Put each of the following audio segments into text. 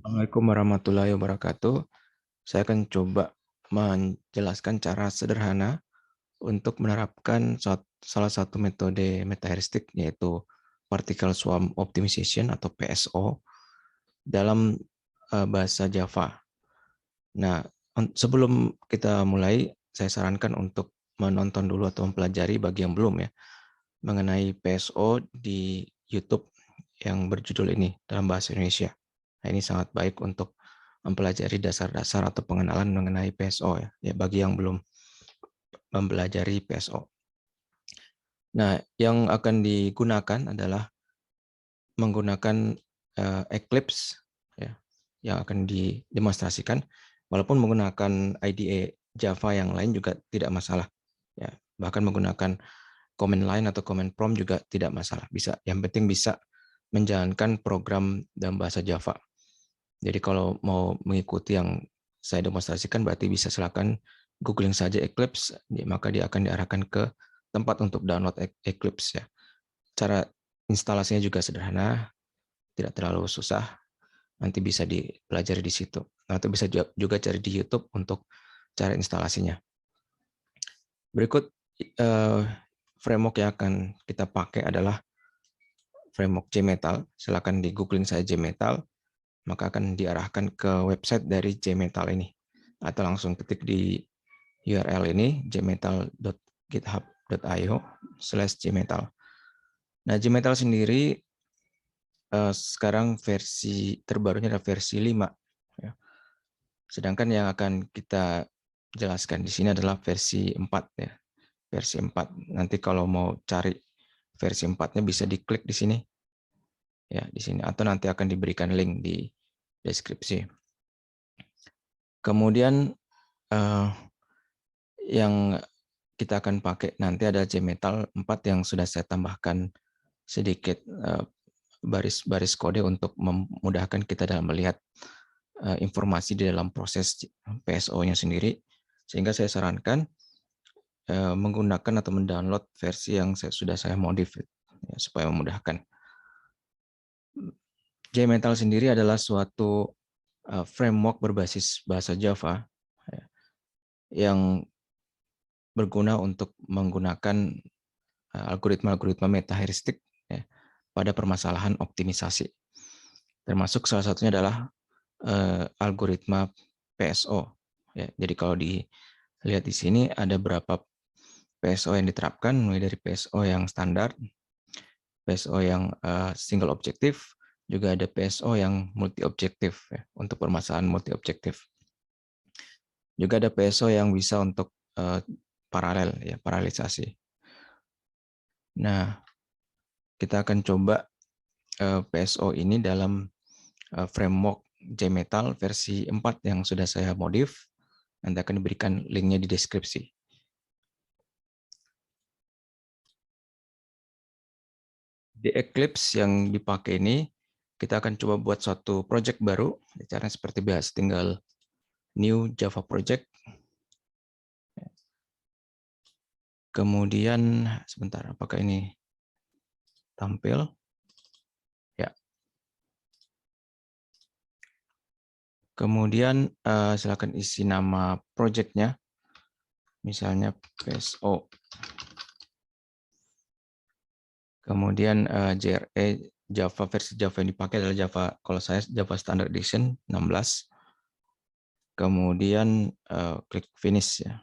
Assalamualaikum warahmatullahi wabarakatuh. Saya akan coba menjelaskan cara sederhana untuk menerapkan salah satu metode metaheuristik, yaitu Particle Swarm Optimization atau PSO dalam bahasa Java. Nah, sebelum kita mulai, saya sarankan untuk menonton dulu atau mempelajari bagi yang belum ya mengenai PSO di YouTube yang berjudul ini dalam bahasa Indonesia. Nah, ini sangat baik untuk mempelajari dasar-dasar atau pengenalan mengenai PSO ya bagi yang belum mempelajari PSO. Nah, yang akan digunakan adalah menggunakan Eclipse ya, yang akan didemonstrasikan. Walaupun menggunakan IDE Java yang lain juga tidak masalah. Ya, bahkan menggunakan command line atau command prompt juga tidak masalah. Bisa, yang penting bisa menjalankan program dalam bahasa Java. Jadi kalau mau mengikuti yang saya demonstrasikan berarti bisa silakan googling saja Eclipse, maka dia akan diarahkan ke tempat untuk download Eclipse ya. Cara instalasinya juga sederhana, tidak terlalu susah. Nanti bisa dipelajari di situ. Atau bisa juga cari di YouTube untuk cara instalasinya. Berikut framework yang akan kita pakai adalah framework JMetal. Silakan di googling saya JMetal, maka akan diarahkan ke website dari JMetal ini. Atau langsung ketik di URL ini jmetal.github.io/jmetal. Nah, JMetal sendiri sekarang versi terbarunya adalah versi 5. Ya. Sedangkan yang akan kita jelaskan di sini adalah versi 4 ya. Versi 4. Nanti kalau mau cari versi 4-nya bisa diklik di sini. Ya, di sini atau nanti akan diberikan link di deskripsi. Kemudian yang kita akan pakai nanti ada JMetal 4 yang sudah saya tambahkan sedikit baris-baris kode untuk memudahkan kita dalam melihat informasi di dalam proses PSO-nya sendiri. Sehingga saya sarankan menggunakan atau mendownload versi yang sudah saya modif ya, supaya memudahkan. JMetal sendiri adalah suatu framework berbasis bahasa Java ya, yang berguna untuk menggunakan algoritma-algoritma metaheuristik ya, pada permasalahan optimisasi. Termasuk salah satunya adalah algoritma PSO. Ya, jadi kalau dilihat di sini ada berapa PSO yang diterapkan, mulai dari PSO yang standar, PSO yang single objektif, juga ada PSO yang multi objektif ya, untuk permasalahan multi objektif. Juga ada PSO yang bisa untuk paralel ya, paralelisasi. Nah, kita akan coba PSO ini dalam framework JMetal versi 4 yang sudah saya modif. Nanti akan diberikan linknya di deskripsi. Di Eclipse yang dipakai ini, kita akan coba buat suatu project baru. Caranya seperti biasa, tinggal new Java project. Kemudian, sebentar, apakah ini tampil? Ya. Kemudian silakan isi nama projectnya, misalnya PSO. Kemudian JRE Java versi Java yang dipakai adalah Java, kalau saya Java Standard Edition 16. Kemudian klik finish ya.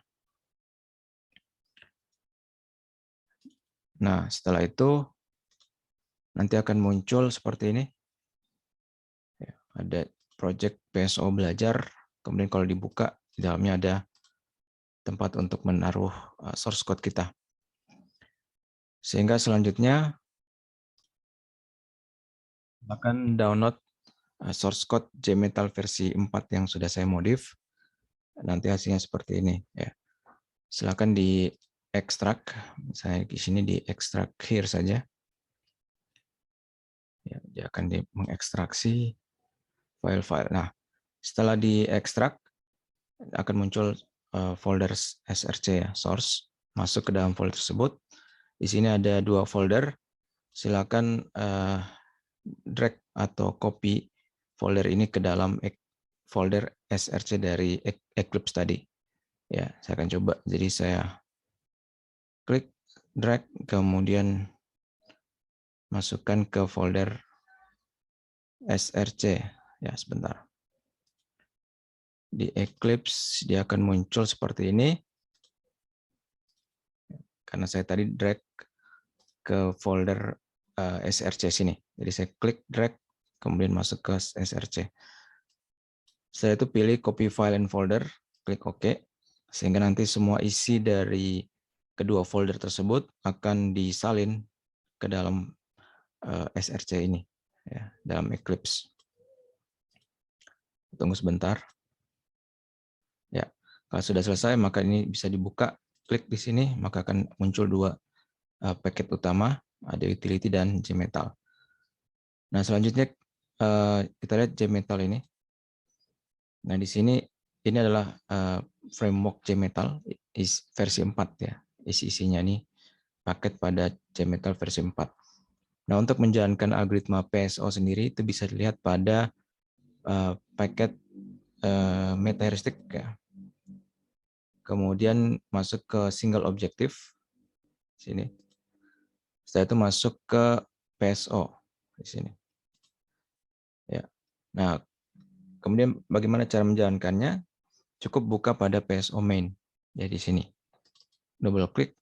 Nah, setelah itu nanti akan muncul seperti ini. Ya, ada project PSO belajar. Kemudian kalau dibuka, di dalamnya ada tempat untuk menaruh source code kita. Sehingga selanjutnya akan download source code JMetal versi 4 yang sudah saya modif. Nanti hasilnya seperti ini ya. Silakan di ekstrak, saya di sini di ekstrak here saja. Ya, dia akan mengekstraksi file-file. Nah, setelah diekstrak akan muncul folder src ya, source. Masuk ke dalam folder tersebut. Di sini ada 2 folder. Silakan drag atau copy folder ini ke dalam folder src dari Eclipse tadi. Ya, saya akan coba. Jadi saya klik, drag, kemudian masukkan ke folder src. Ya, sebentar. Di Eclipse dia akan muncul seperti ini. Karena saya tadi drag ke folder src sini. Jadi saya klik, drag, kemudian masuk ke src. Saya itu pilih copy file and folder, klik OK, sehingga nanti semua isi dari kedua folder tersebut akan disalin ke dalam src ini, ya, dalam Eclipse. Tunggu sebentar. Ya, kalau sudah selesai maka ini bisa dibuka, klik di sini maka akan muncul dua paket utama, ada utility dan JMetal. Nah selanjutnya kita lihat JMetal ini. Nah, di sini ini adalah framework JMetal versi 4 ya. Isi-isinya nih paket pada JMetal versi 4. Nah, untuk menjalankan algoritma PSO sendiri itu bisa dilihat pada paket meta heuristic ya. Kemudian masuk ke single objective sini. Setelah itu masuk ke PSO di sini. Ya. Nah, kemudian bagaimana cara menjalankannya? Cukup buka pada PSO main. Ya di sini. Double klik.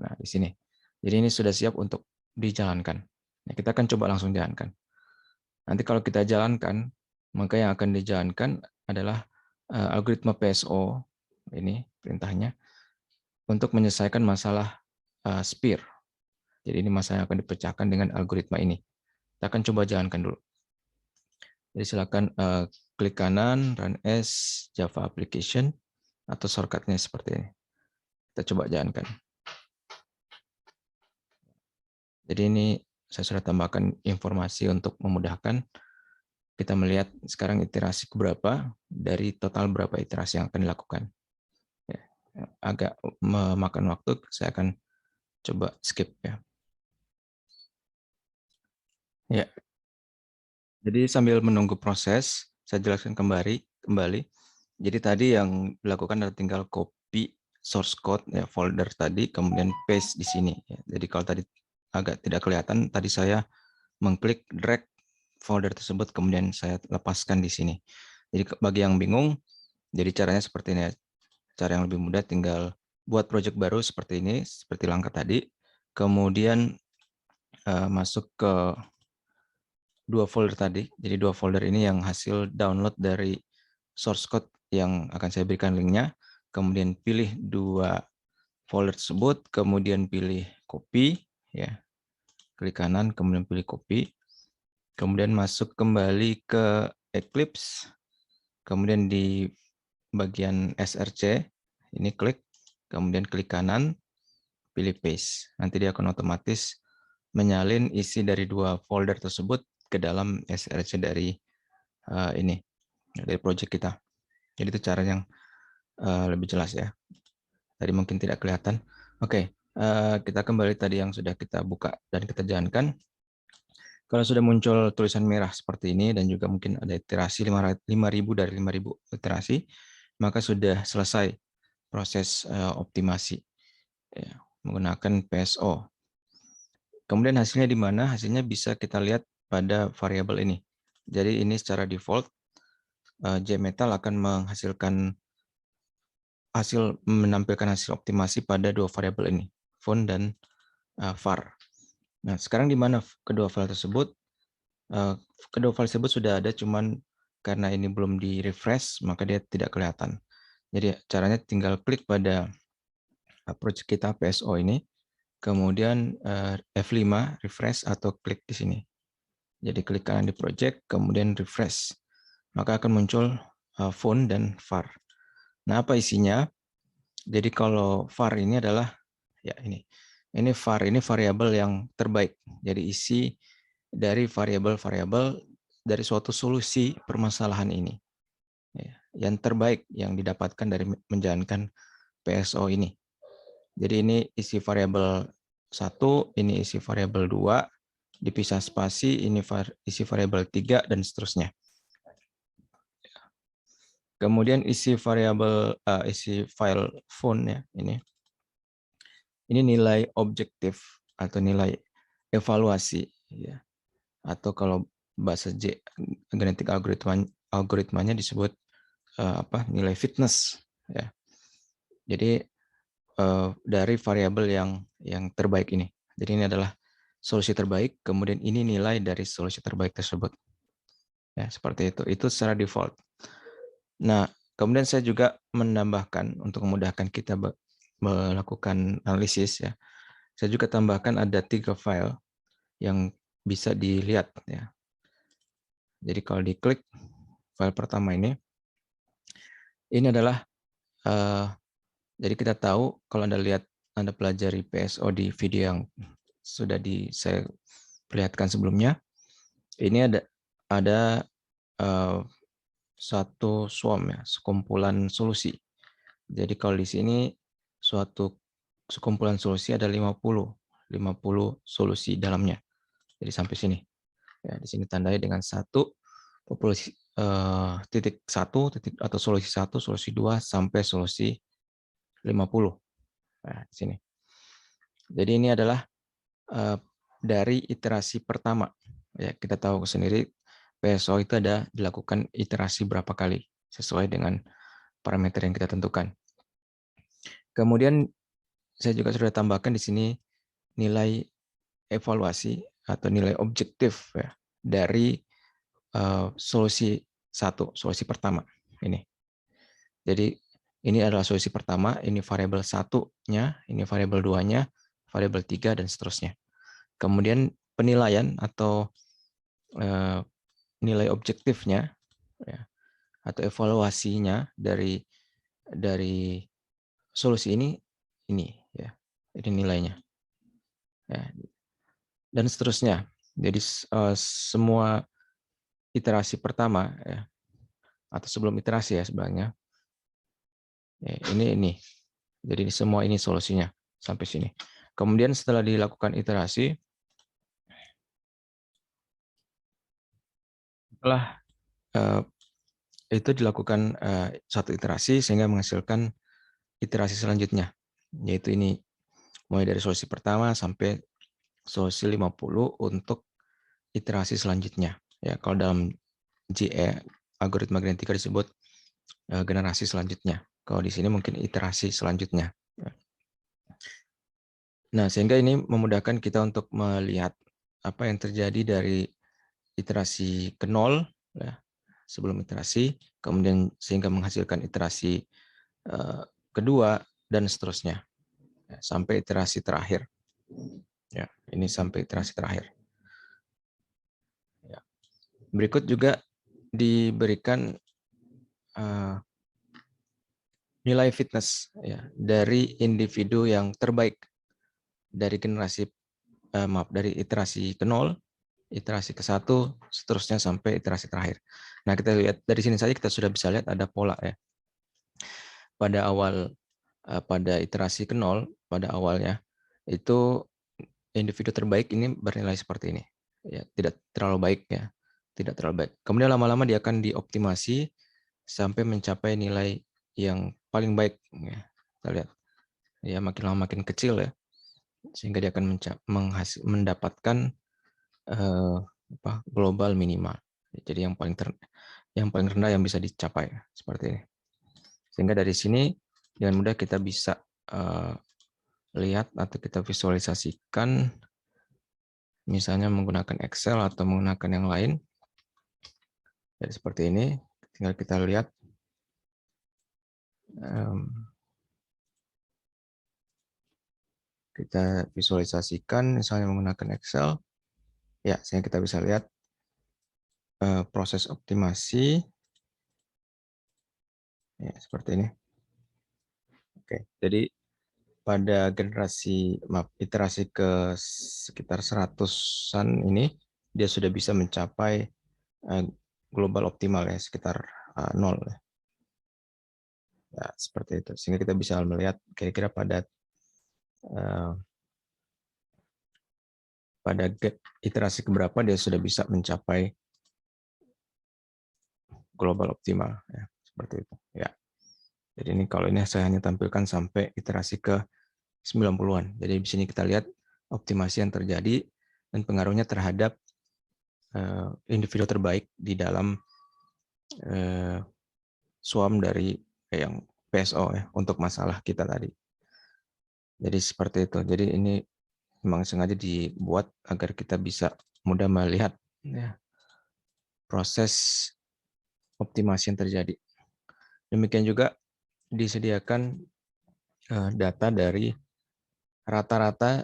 Nah, di sini. Jadi ini sudah siap untuk dijalankan. Nah, kita akan coba langsung jalankan. Nanti kalau kita jalankan, maka yang akan dijalankan adalah algoritma PSO, ini perintahnya, untuk menyelesaikan masalah spear. Jadi ini masalah yang akan dipecahkan dengan algoritma ini. Kita akan coba jalankan dulu. Jadi silakan klik kanan, run as Java application, atau shortcutnya seperti ini. Kita coba jalankan. Jadi ini saya sudah tambahkan informasi untuk memudahkan kita melihat sekarang iterasi berapa dari total berapa iterasi yang akan dilakukan. Ya, agak memakan waktu, saya akan coba skip ya. Ya, jadi sambil menunggu proses, saya jelaskan kembali. Jadi tadi yang dilakukan adalah tinggal copy source code ya, folder tadi, kemudian paste di sini. Ya. Jadi kalau tadi agak tidak kelihatan, tadi saya mengklik drag folder tersebut, kemudian saya lepaskan di sini. Jadi bagi yang bingung, jadi caranya seperti ini. Cara yang lebih mudah tinggal buat project baru seperti ini, seperti langkah tadi. Kemudian masuk ke dua folder tadi. Jadi dua folder ini yang hasil download dari source code yang akan saya berikan linknya. Kemudian pilih dua folder tersebut, kemudian pilih copy, ya, klik kanan, kemudian pilih copy. Kemudian masuk kembali ke Eclipse, kemudian di bagian src, ini klik, kemudian klik kanan, pilih paste. Nanti dia akan otomatis menyalin isi dari dua folder tersebut ke dalam src dari ini, dari project kita. Jadi itu cara yang lebih jelas ya. Tadi mungkin tidak kelihatan. Oke, kita kembali tadi yang sudah kita buka dan kita jalankan. Kalau sudah muncul tulisan merah seperti ini dan juga mungkin ada iterasi 5.000 dari 5.000 iterasi, maka sudah selesai proses optimasi ya, menggunakan PSO. Kemudian hasilnya di mana? Hasilnya bisa kita lihat pada variabel ini. Jadi ini secara default JMetal akan menampilkan hasil optimasi pada dua variabel ini, font dan var. Nah, sekarang di mana kedua file tersebut? Kedua file tersebut sudah ada, cuman karena ini belum di refresh, maka dia tidak kelihatan. Jadi caranya tinggal klik pada project kita PSO ini, kemudian F5 refresh atau klik di sini. Jadi klik kanan di project, kemudian refresh. Maka akan muncul font dan var. Nah, apa isinya? Jadi kalau var ini adalah ya ini var ini variabel yang terbaik. Jadi isi dari variabel-variabel dari suatu solusi permasalahan ini. Ya, yang terbaik yang didapatkan dari menjalankan PSO ini. Jadi ini isi variabel 1, ini isi variabel 2, dipisah spasi, ini isi variabel 3 dan seterusnya. Kemudian isi variabel isi file phone ya ini. Ini nilai objektif atau nilai evaluasi ya. Atau kalau bahasa genetik algoritmanya disebut nilai fitness ya. Jadi dari variabel yang terbaik ini. Jadi ini adalah solusi terbaik, kemudian ini nilai dari solusi terbaik tersebut. Ya, seperti itu. Itu secara default. Nah, kemudian saya juga menambahkan untuk memudahkan kita melakukan analisis ya. Saya juga tambahkan ada 3 file yang bisa dilihat ya. Jadi kalau diklik file pertama ini adalah jadi kita tahu kalau Anda pelajari PSO di video yang sudah saya perlihatkan sebelumnya. Ini ada satu swarm ya, sekumpulan solusi. Jadi kalau di sini suatu sekumpulan solusi ada 50 solusi dalamnya. Jadi sampai sini. Ya, di sini tandai dengan satu populasi titik satu atau solusi 1, solusi 2 sampai solusi 50. Nah, di sini. Jadi ini adalah dari iterasi pertama. Ya, kita tahu sendiri PSO itu ada dilakukan iterasi berapa kali sesuai dengan parameter yang kita tentukan. Kemudian saya juga sudah tambahkan di sini nilai evaluasi atau nilai objektif ya, dari solusi 1, solusi pertama ini. Jadi ini adalah solusi pertama, ini variabel 1-nya, ini variabel 2-nya, variabel 3 dan seterusnya. Kemudian penilaian atau nilai objektifnya ya, atau evaluasinya dari solusi ini ya, ini nilainya ya, dan seterusnya. Jadi semua iterasi pertama ya, atau sebelum iterasi ya sebenarnya ya, ini jadi semua ini solusinya sampai sini. Kemudian setelah dilakukan iterasi, setelah itu dilakukan satu iterasi sehingga menghasilkan iterasi selanjutnya, yaitu ini mulai dari solusi pertama sampai solusi 50 untuk iterasi selanjutnya. Ya, kalau dalam GE algoritma genetika disebut generasi selanjutnya. Kalau di sini mungkin iterasi selanjutnya. Nah, sehingga ini memudahkan kita untuk melihat apa yang terjadi dari iterasi ke 0 ya, sebelum iterasi, kemudian sehingga menghasilkan iterasi kedua dan seterusnya ya, sampai iterasi terakhir. Ya, ini sampai iterasi terakhir. Ya. Berikut juga diberikan nilai fitness ya, dari individu yang terbaik dari generasi dari iterasi ke 0, iterasi ke 1, seterusnya sampai iterasi terakhir. Nah, kita lihat dari sini saja kita sudah bisa lihat ada pola ya. Pada awal pada iterasi ke 0 pada awalnya itu individu terbaik ini bernilai seperti ini. Ya, tidak terlalu baik ya. Tidak terlalu baik. Kemudian lama-lama dia akan dioptimasi sampai mencapai nilai yang paling baik ya. Kita lihat. Ya, makin lama makin kecil ya. Sehingga dia akan mendapatkan global minimal. Jadi yang paling rendah yang bisa dicapai seperti ini. Sehingga dari sini dengan mudah kita bisa lihat atau kita visualisasikan misalnya menggunakan Excel atau menggunakan yang lain. Jadi seperti ini, tinggal kita lihat kita visualisasikan misalnya menggunakan Excel. Ya, sehingga kita bisa lihat proses optimasi ya, seperti ini. Oke, jadi pada iterasi ke sekitar 100-an ini dia sudah bisa mencapai global optimal ya, sekitar 0 ya, seperti itu. Sehingga kita bisa melihat kira-kira pada pada gap iterasi keberapa dia sudah bisa mencapai global optimal, ya, seperti itu. Ya. Jadi ini kalau ini saya hanya tampilkan sampai iterasi ke 90-an. Jadi di sini kita lihat optimasi yang terjadi dan pengaruhnya terhadap individu terbaik di dalam swarm dari yang PSO ya untuk masalah kita tadi. Jadi seperti itu. Jadi ini memang sengaja dibuat agar kita bisa mudah melihat ya, proses optimasi yang terjadi. Demikian juga disediakan data dari rata-rata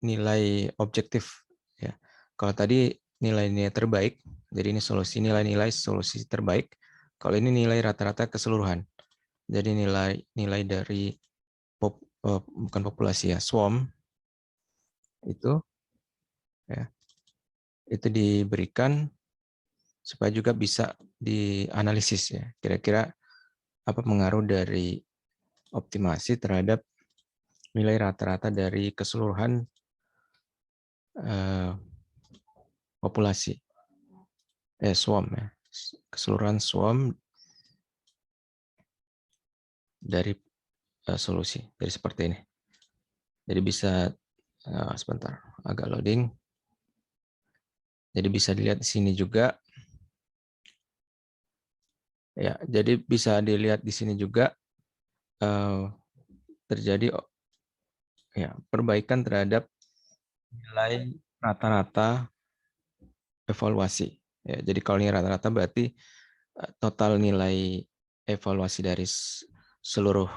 nilai objektif. Ya. Kalau tadi nilai-nilai terbaik, jadi ini solusi nilai-nilai solusi terbaik. Kalau ini nilai rata-rata keseluruhan. Jadi nilai dari bukan populasi ya, swarm itu ya, itu diberikan supaya juga bisa dianalisis ya. Kira-kira apa pengaruh dari optimasi terhadap nilai rata-rata dari keseluruhan populasi swarm ya. Keseluruhan swarm dari solusi. Jadi seperti ini. Jadi bisa sebentar agak loading. Jadi bisa dilihat di sini juga. Ya, jadi bisa dilihat di sini juga terjadi ya perbaikan terhadap nilai rata-rata evaluasi. Ya, jadi kalau ini rata-rata berarti total nilai evaluasi dari seluruh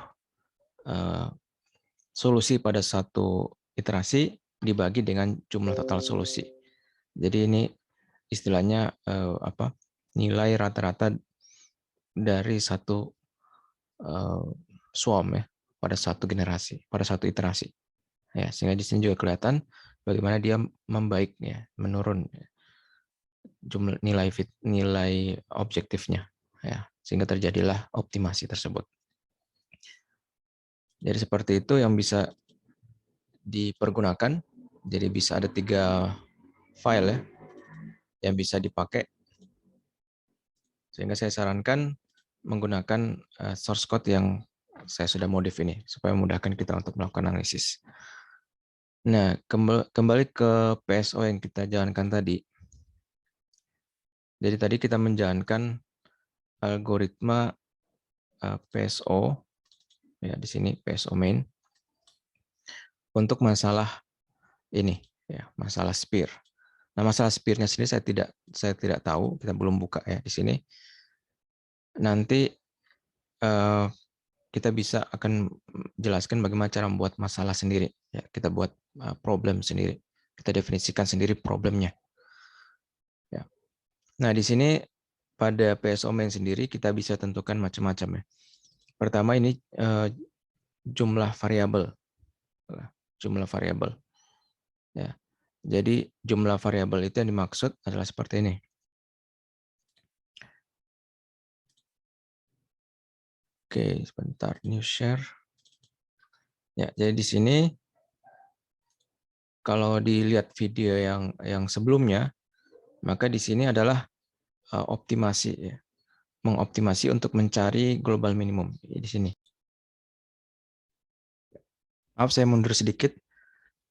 solusi pada satu iterasi dibagi dengan jumlah total solusi. Jadi ini istilahnya nilai rata-rata dari satu swarm ya pada satu generasi, pada satu iterasi. Ya, sehingga di sini juga kelihatan bagaimana dia membaik ya, menurun jumlah nilai objektifnya ya, sehingga terjadilah optimasi tersebut. Jadi seperti itu yang bisa dipergunakan. Jadi bisa ada 3 file ya yang bisa dipakai. Sehingga saya sarankan menggunakan source code yang saya sudah modif ini supaya memudahkan kita untuk melakukan analisis. Nah, kembali ke PSO yang kita jalankan tadi. Jadi tadi kita menjalankan algoritma PSO ya di sini PSO main untuk masalah ini ya, masalah spear. Nah, masalah spear-nya sendiri saya tidak tahu, kita belum buka ya di sini. Nanti kita bisa akan jelaskan bagaimana cara membuat masalah sendiri. Ya, kita buat problem sendiri. Kita definisikan sendiri problemnya. Ya. Nah, di sini pada PSO main sendiri kita bisa tentukan macam-macam ya. Pertama ini jumlah variabel. Jumlah variabel. Ya. Jadi jumlah variabel itu yang dimaksud adalah seperti ini. Oke, sebentar new share. Ya, jadi di sini kalau dilihat video yang sebelumnya, maka di sini adalah optimasi ya. Mengoptimasi untuk mencari global minimum di sini. Maaf saya mundur sedikit.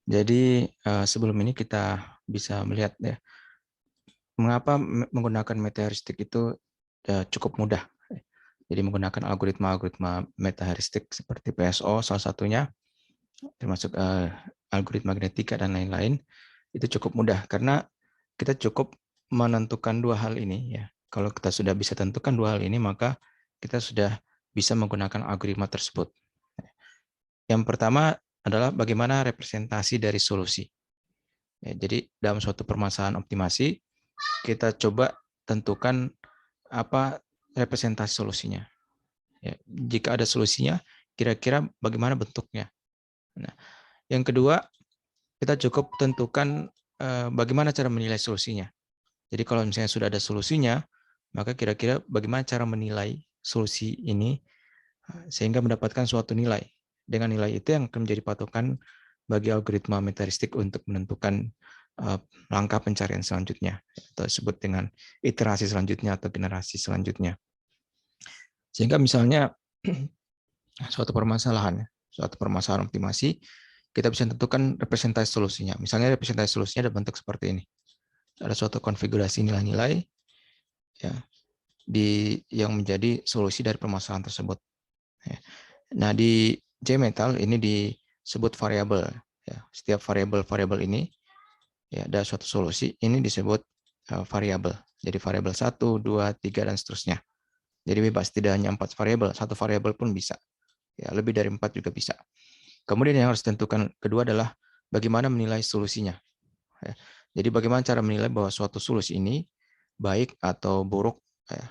Jadi sebelum ini kita bisa melihat ya mengapa menggunakan meta-heuristik itu cukup mudah. Jadi menggunakan algoritma-algoritma meta-heuristik seperti PSO salah satunya, termasuk algoritma genetika dan lain-lain, itu cukup mudah karena kita cukup menentukan dua hal ini ya. Kalau kita sudah bisa tentukan dua hal ini, maka kita sudah bisa menggunakan algoritma tersebut. Yang pertama adalah bagaimana representasi dari solusi. Ya, jadi dalam suatu permasalahan optimasi, kita coba tentukan apa representasi solusinya. Ya, jika ada solusinya, kira-kira bagaimana bentuknya. Nah, yang kedua, kita cukup tentukan bagaimana cara menilai solusinya. Jadi kalau misalnya sudah ada solusinya, maka kira-kira bagaimana cara menilai solusi ini sehingga mendapatkan suatu nilai. Dengan nilai itu yang akan menjadi patokan bagi algoritma metaheuristik untuk menentukan langkah pencarian selanjutnya, atau disebut dengan iterasi selanjutnya atau generasi selanjutnya. Sehingga misalnya suatu permasalahan optimasi, kita bisa tentukan representasi solusinya. Misalnya representasi solusinya ada bentuk seperti ini. Ada suatu konfigurasi nilai-nilai ya, yang menjadi solusi dari permasalahan tersebut. Ya. Nah, di JMetal ini disebut variabel. Ya. Setiap variabel ini ya, ada suatu solusi, ini disebut variabel. Jadi variabel 1, 2, 3, dan seterusnya. Jadi bebas, tidak hanya 4 variabel, satu variabel pun bisa. Ya, lebih dari 4 juga bisa. Kemudian yang harus ditentukan kedua adalah bagaimana menilai solusinya. Ya. Jadi bagaimana cara menilai bahwa suatu solusi ini baik atau buruk, ya,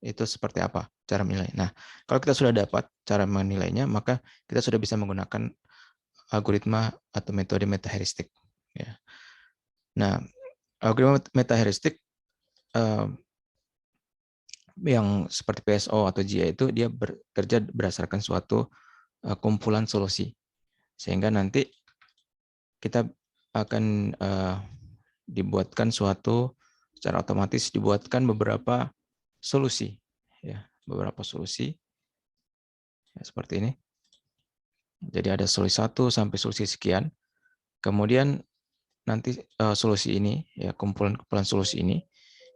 itu seperti apa cara menilai. Nah, kalau kita sudah dapat cara menilainya, maka kita sudah bisa menggunakan algoritma atau metode metaheuristik. Ya. Nah, algoritma metaheuristik yang seperti PSO atau GA itu dia bekerja berdasarkan suatu kumpulan solusi, sehingga nanti kita akan dibuatkan secara otomatis dibuatkan beberapa solusi, ya, beberapa solusi ya, seperti ini. Jadi ada solusi 1 sampai solusi sekian. Kemudian nanti solusi ini, ya, kumpulan solusi ini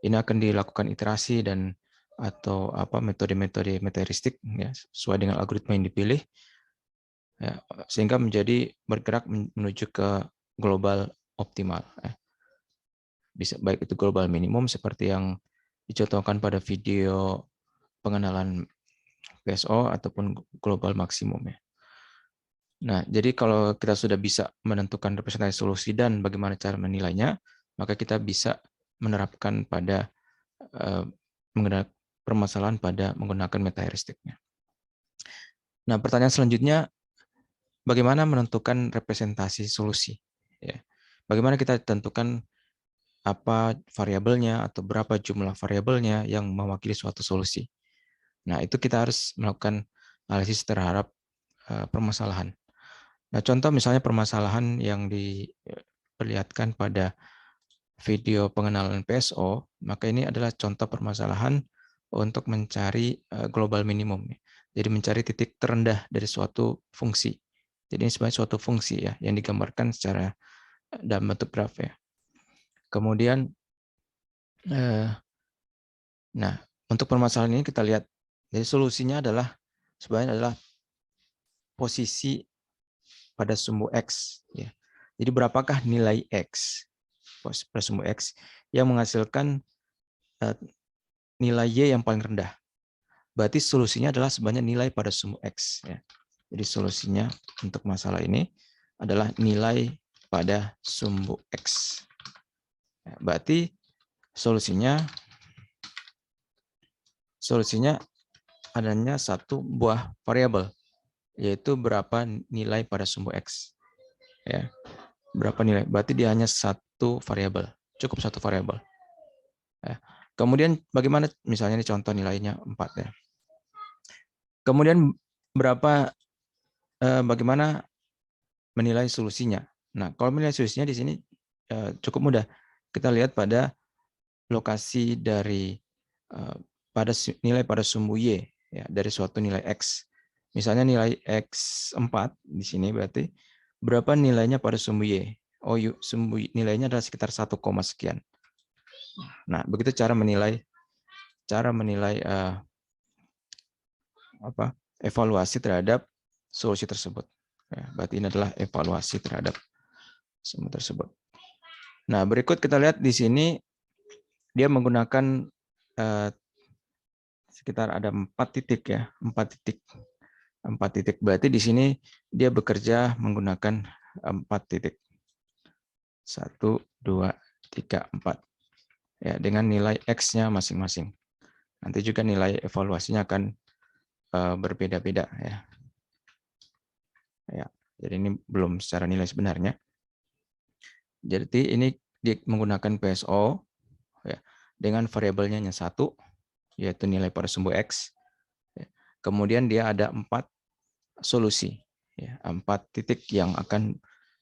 akan dilakukan iterasi dan atau metode-metode metaheuristik, ya, sesuai dengan algoritma yang dipilih, ya, sehingga menjadi bergerak menuju ke global optimal. Ya. Bisa baik itu global minimum seperti yang dicontohkan pada video pengenalan PSO ataupun global maksimum, ya. Nah, jadi kalau kita sudah bisa menentukan representasi solusi dan bagaimana cara menilainya, maka kita bisa menerapkan pada menggunakan permasalahan pada menggunakan metaheuristiknya. Nah, pertanyaan selanjutnya, bagaimana menentukan representasi solusi? Ya. Bagaimana kita tentukan apa variabelnya atau berapa jumlah variabelnya yang mewakili suatu solusi? Nah, itu kita harus melakukan analisis terhadap permasalahan. Nah, contoh misalnya permasalahan yang diperlihatkan pada video pengenalan PSO, maka ini adalah contoh permasalahan untuk mencari global minimum. Jadi mencari titik terendah dari suatu fungsi. Jadi ini sebenarnya suatu fungsi, ya, yang digambarkan secara dalam bentuk graf, ya. Kemudian, nah, untuk permasalahan ini kita lihat, jadi solusinya sebenarnya adalah posisi pada sumbu X. Ya. Jadi berapakah nilai X pada sumbu X yang menghasilkan nilai Y yang paling rendah. Berarti solusinya adalah sebanyak nilai pada sumbu X. Ya. Jadi solusinya untuk masalah ini adalah nilai pada sumbu X. Ya, berarti solusinya adanya satu buah variabel, yaitu berapa nilai pada sumbu X. Ya. Berapa nilai? Berarti dia hanya satu variabel, cukup satu variabel. Ya. Kemudian bagaimana misalnya ini contoh nilainya 4, ya. Kemudian bagaimana menilai solusinya? Nah, kalau menilai solusinya di sini cukup mudah. Kita lihat pada lokasi dari nilai pada sumbu Y, ya, dari suatu nilai X. Misalnya nilai X4 di sini berarti berapa nilainya pada sumbu Y? Oh, sumbu nilainya adalah sekitar 1, sekian. Nah, begitu cara menilai evaluasi terhadap solusi tersebut. Ya, berarti ini adalah evaluasi terhadap sumbu tersebut. Nah, berikut kita lihat di sini dia menggunakan sekitar ada 4 titik, ya, 4 titik. Berarti di sini dia bekerja menggunakan 4 titik. 1, 2, 3, 4. Ya, dengan nilai X-nya masing-masing. Nanti juga nilai evaluasinya akan berbeda-beda, ya. Ya, jadi ini belum secara nilai sebenarnya. Jadi ini dia menggunakan PSO, ya, dengan variabelnya hanya 1, yaitu nilai pada sumbu X. Ya. Kemudian dia ada 4 solusi, ya, 4 titik yang akan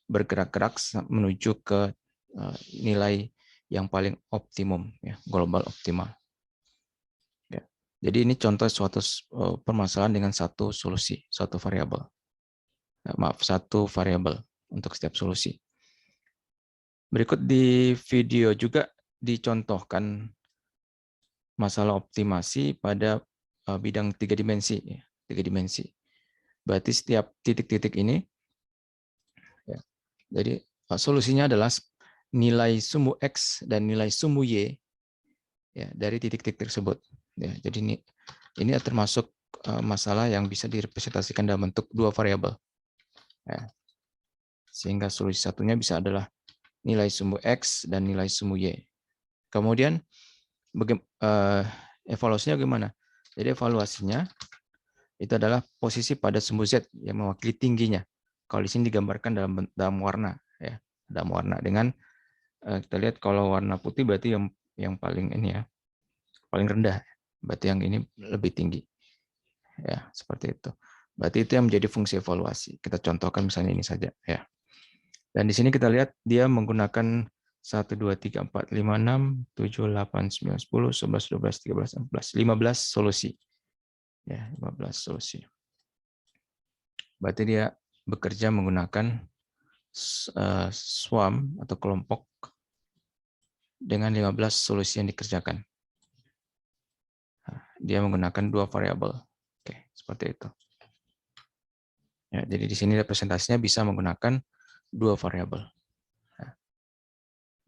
bergerak-gerak menuju ke nilai yang paling optimum, ya, global optimal. Ya. Jadi ini contoh suatu permasalahan dengan satu solusi, satu variabel. Maaf, satu variabel untuk setiap solusi. Berikut di video juga dicontohkan masalah optimasi pada bidang 3 dimensi. Ya, 3 dimensi. Berarti setiap titik-titik ini, ya, jadi solusinya adalah nilai sumbu X dan nilai sumbu Y, ya, dari titik-titik tersebut. Ya, jadi ini termasuk masalah yang bisa direpresentasikan dalam bentuk dua variabel. Ya. Sehingga solusi satunya bisa adalah nilai sumbu X dan nilai sumbu Y. Kemudian evaluasinya bagaimana? Jadi evaluasinya itu adalah posisi pada sumbu Z yang mewakili tingginya. Kalau di sini digambarkan dalam warna, ya, dalam warna dengan kita lihat kalau warna putih berarti yang paling ini, ya, paling rendah. Berarti yang ini lebih tinggi. Ya, seperti itu. Berarti itu yang menjadi fungsi evaluasi. Kita contohkan misalnya ini saja, ya. Dan di sini kita lihat dia menggunakan 1, 2, 3, 4, 5, 6, 7, 8, 9, 10, 11, 12, 13, 14, 15 solusi. Ya, 15 solusi. Berarti dia bekerja menggunakan swarm atau kelompok dengan 15 solusi yang dikerjakan. Dia menggunakan dua variabel. Oke, seperti itu. Ya, jadi di sini representasinya bisa menggunakan dua variabel.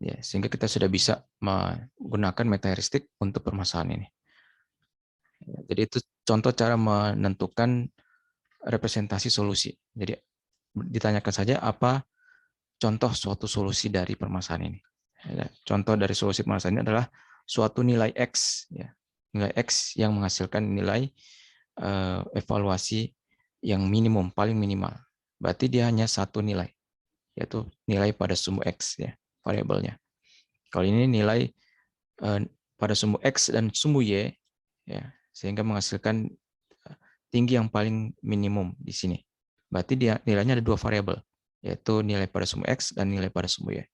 Ya, sehingga kita sudah bisa menggunakan metaheuristik untuk permasalahan ini. Ya, jadi itu contoh cara menentukan representasi solusi. Jadi ditanyakan saja apa contoh suatu solusi dari permasalahan ini. Ya, contoh dari solusi permasalahan ini adalah suatu nilai X, ya, nilai X yang menghasilkan nilai evaluasi yang minimum, paling minimal. Berarti dia hanya satu nilai, yaitu nilai pada sumbu X, ya, variabelnya. Kalau ini nilai pada sumbu X dan sumbu Y, ya, sehingga menghasilkan tinggi yang paling minimum di sini. Berarti dia nilainya ada dua variabel, yaitu nilai pada sumbu X dan nilai pada sumbu Y.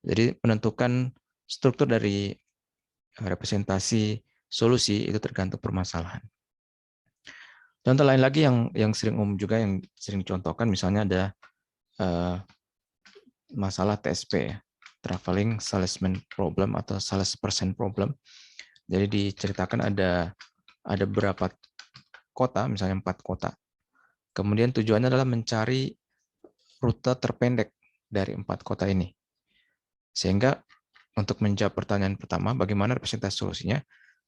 Jadi menentukan struktur dari representasi solusi itu tergantung permasalahan. Contoh lain lagi yang sering umum juga yang sering dicontohkan, misalnya ada masalah TSP, ya, Traveling Salesman Problem atau Salesperson Problem. Jadi diceritakan ada beberapa kota, misalnya 4 kota. Kemudian tujuannya adalah mencari rute terpendek dari 4 kota ini. Sehingga untuk menjawab pertanyaan pertama, bagaimana representasi solusinya,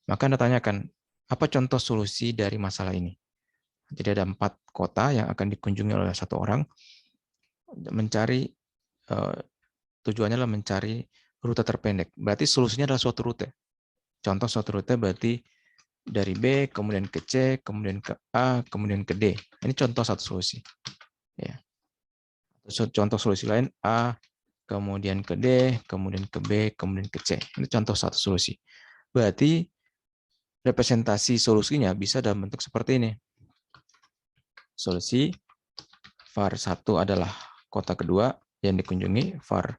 maka Anda tanyakan, apa contoh solusi dari masalah ini? Jadi ada 4 kota yang akan dikunjungi oleh satu orang, mencari tujuannya adalah mencari rute terpendek. Berarti solusinya adalah suatu rute. Contoh suatu rute berarti dari B, kemudian ke C, kemudian ke A, kemudian ke D. Ini contoh satu solusi. Ya. Contoh solusi lain A, kemudian ke D, kemudian ke B, kemudian ke C. Ini contoh satu solusi. Berarti representasi solusinya bisa dalam bentuk seperti ini. Solusi var 1 adalah kota kedua yang dikunjungi, var